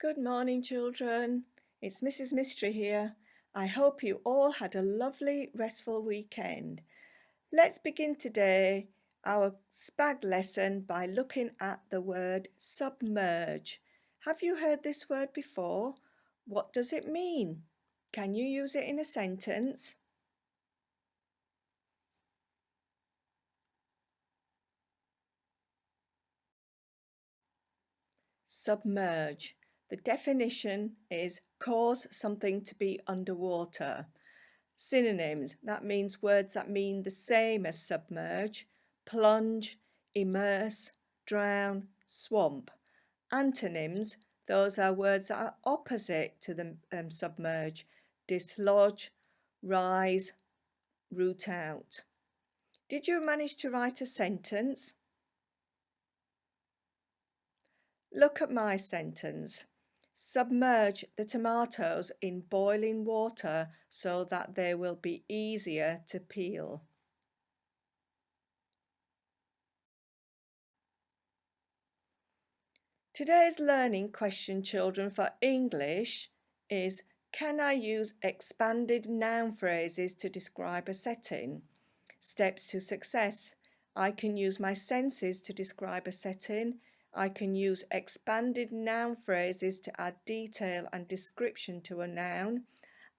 Good morning, children. It's Mrs. Mystery here. I hope you all had a lovely, restful weekend. Let's begin today our SPAG lesson by looking at the word submerge. Have you heard this word before? What does it mean? Can you use it in a sentence? Submerge. The definition is cause something to be underwater. Synonyms, that means words that mean the same as submerge: plunge, immerse, drown, swamp. Antonyms, those are words that are opposite to the submerge: dislodge, rise, root out. Did you manage to write a sentence? Look at my sentence. Submerge the tomatoes in boiling water so that they will be easier to peel. Today's learning question, children, for English is: can I use expanded noun phrases to describe a setting? Steps to success: I can use my senses to describe a setting. I can use expanded noun phrases to add detail and description to a noun.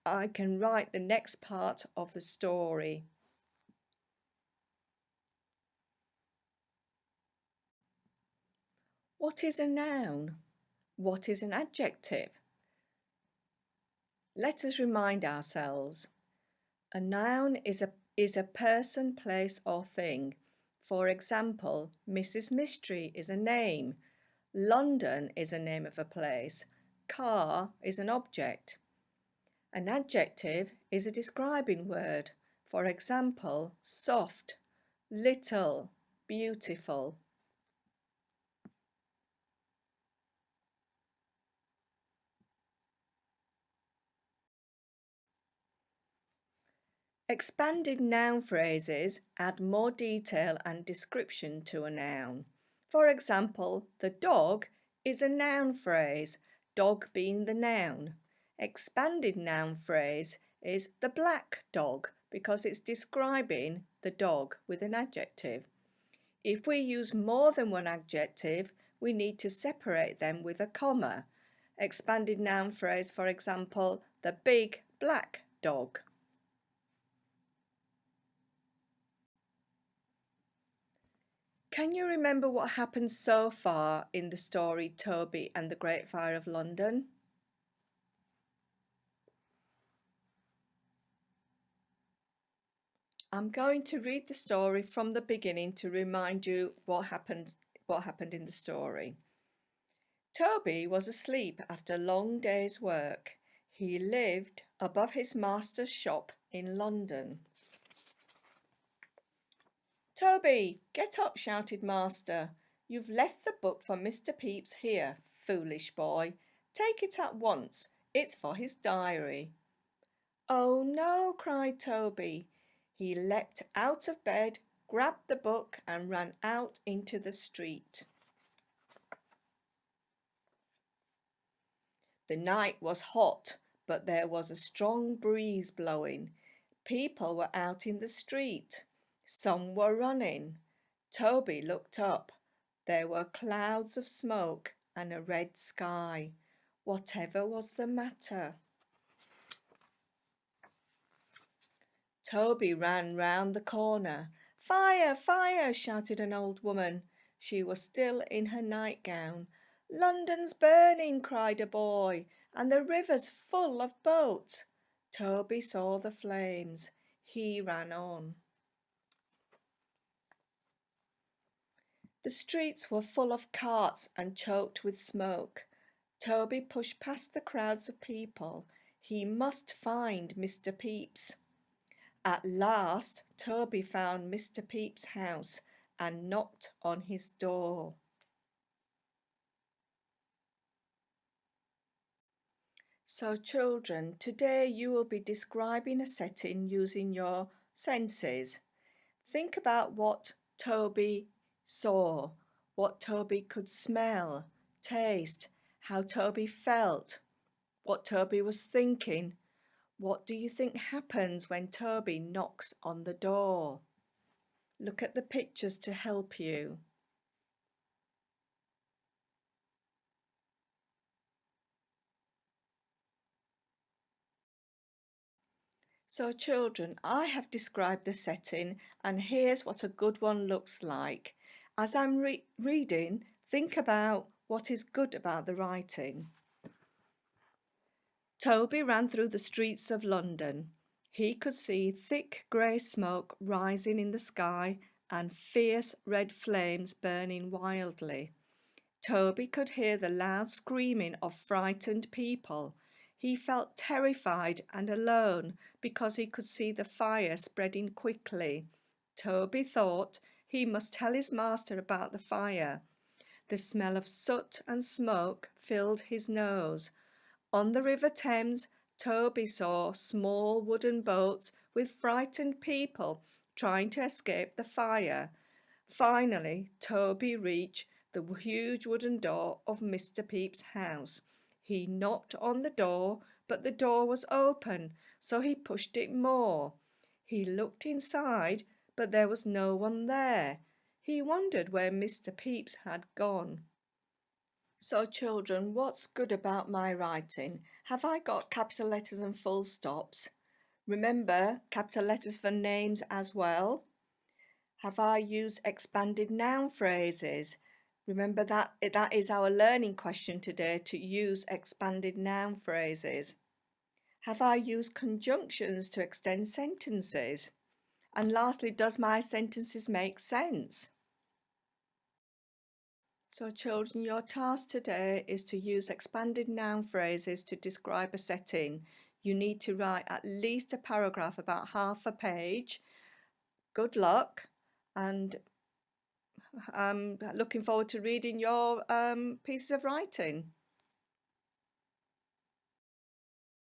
I can write the next part of the story. What is a noun? What is an adjective? Let us remind ourselves. A noun is a person, place or thing. For example, Mrs. Mystery is a name. London is a name of a place. Car is an object. An adjective is a describing word. For example, soft, little, beautiful. Expanded noun phrases add more detail and description to a noun. For example, the dog is a noun phrase, dog being the noun. Expanded noun phrase is the black dog because it's describing the dog with an adjective. If we use more than one adjective, we need to separate them with a comma. Expanded noun phrase, for example, the big black dog. Can you remember what happened so far in the story Toby and the Great Fire of London? I'm going to read the story from the beginning to remind you what happened in the story. Toby was asleep after a long day's work. He lived above his master's shop in London. Toby, get up, shouted master. You've left the book for Mr. Pepys here, foolish boy. Take it at once. It's for his diary. Oh no, cried Toby. He leapt out of bed, grabbed the book and ran out into the street. The night was hot, but there was a strong breeze blowing. People were out in the street. Some were running. Toby looked up. There were clouds of smoke and a red sky. Whatever was the matter? Toby ran round the corner. Fire! Fire! Shouted an old woman. She was still in her nightgown. London's burning, cried a boy, and the river's full of boats. Toby saw the flames. He ran on. The streets were full of carts and choked with smoke. Toby pushed past the crowds of people. He must find Mr. Pepys. At last, Toby found Mr. Pepys' house and knocked on his door. So children, today you will be describing a setting using your senses. Think about what Toby saw, what Toby could smell, taste, how Toby felt, what Toby was thinking. What do you think happens when Toby knocks on the door? Look at the pictures to help you. So children, I have described the setting and here's what a good one looks like. As I'm reading, think about what is good about the writing. Toby ran through the streets of London. He could see thick grey smoke rising in the sky and fierce red flames burning wildly. Toby could hear the loud screaming of frightened people. He felt terrified and alone because he could see the fire spreading quickly. Toby thought he must tell his master about the fire. The smell of soot and smoke filled his nose. On the River Thames, Toby saw small wooden boats with frightened people trying to escape the fire. Finally, Toby reached the huge wooden door of Mr. Pepys' house. He knocked on the door, but the door was open, so he pushed it more. He looked inside, but there was no one there. He wondered where Mr. Pepys had gone. So children, what's good about my writing? Have I got capital letters and full stops? Remember, capital letters for names as well. Have I used expanded noun phrases? Remember that is our learning question today, to use expanded noun phrases. Have I used conjunctions to extend sentences? And lastly, does my sentences make sense? So children, your task today is to use expanded noun phrases to describe a setting. You need to write at least a paragraph, about half a page. Good luck, and I'm looking forward to reading your pieces of writing.